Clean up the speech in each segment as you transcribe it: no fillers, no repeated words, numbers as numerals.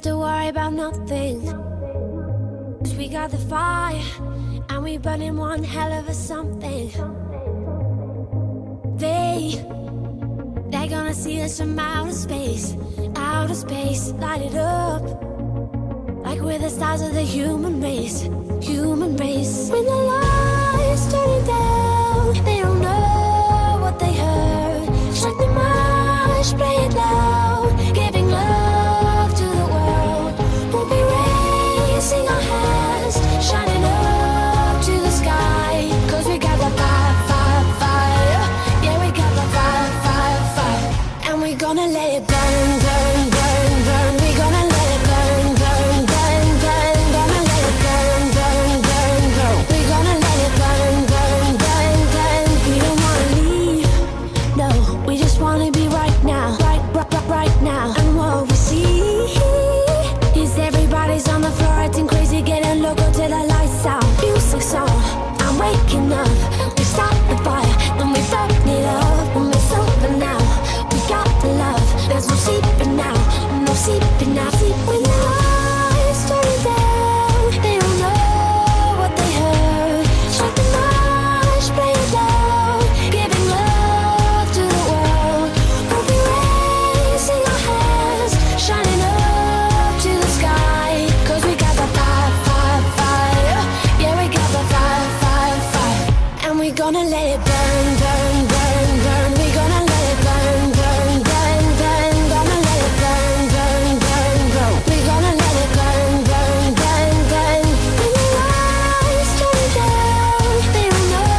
to worry about nothing, 'cause we got the fire, and we burning one hell of a something. They're gonna see us from outer space, light it up, like we're the stars of the human race. When the lights turning down, they don't know what they heard. Strike the march, play it loud, giving love to the world. We'll be raising our hands, shining up to the sky, 'cause we got the fire, fire, fire. Yeah, we got the fire, fire, fire. And we're gonna let it burn, burn, burn, burn. We're gonna let it burn, burn, burn, burn. Gonna let it burn, burn, burn, burn. We're gonna let it burn, burn, burn, burn. We don't wanna leave, no, we just wanna be right now, right now. And what we see is everybody's on the floor acting crazy, getting loco till the lights out. Music's on, I'm waking up. We start the fire, then we burn it up. When it's over now, we got the love. There's no sleeping now, no sleeping now. When the lights turn down, they don't know what they heard. Strike the march, play it loud, giving love to the world. We'll be raising our hands, shining up to the sky, 'cause we got the fire, fire, fire. Yeah, we got the fire, fire, fire. And we're gonna let it burn, burn, burn, burn. We're gonna let it burn, burn, burn, burn. Gonna let it burn, burn, burn, burn. We're gonna let it burn, burn, burn, burn. When the lights turn down, they don't know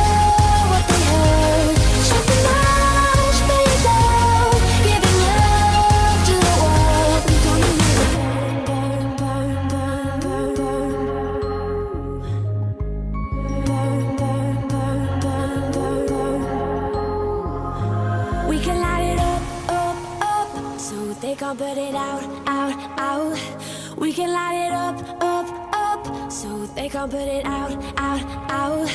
what they heard. Strike the march, play it loud, giving love to the world. We're gonna let it burn, burn, burn, burn, burn, burn, burn, burn, burn, burn, burn. We can light it up, up, up, so they can't put it out, out, out. We can light it up, up, up, so they can't put it out, out, out.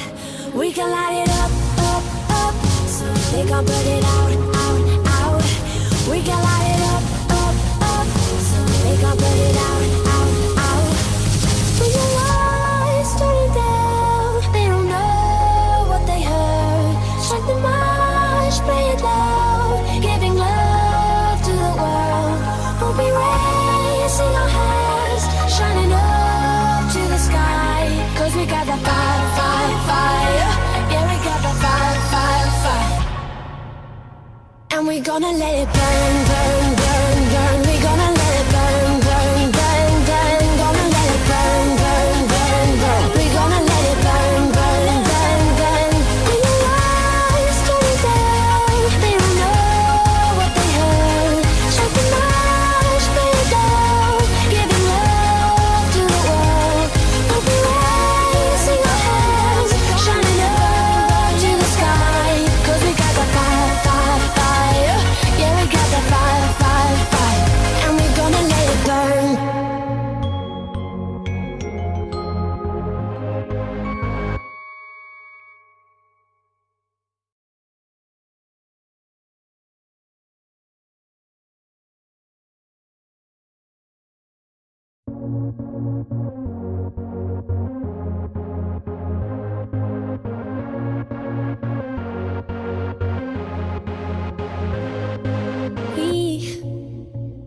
We can light it up, up, up, so they can't put it out, out, out. We can light it up, up, up, so they can't put it out, out, out. When the lights turn down, they don't know what they heard. Strike the march, play it loud, giving love to the world. We'll be raising our hands, shining up to the sky, 'cause we got the fire, fire, fire. Yeah, we got the fire, fire, fire. And we're gonna let it burn, burn, burn, burn. We're gonna let it burn, burn, burn, burn. Gonna let it burn, burn, burn, burn. We're gonna let it burn, burn, burn, burn. When the lights turn down, they don't know what they heard. Strike the march, play it loud, giving love to the world. We'll be raising our hands, shining up to the sky, 'cause we got the fire, fire, fire. Yeah, we got the fire, fire, fire. And we're gonna let it burn.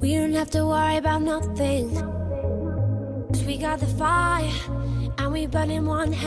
We don't have to worry about nothing, 'cause we got the fire, and we burning one hell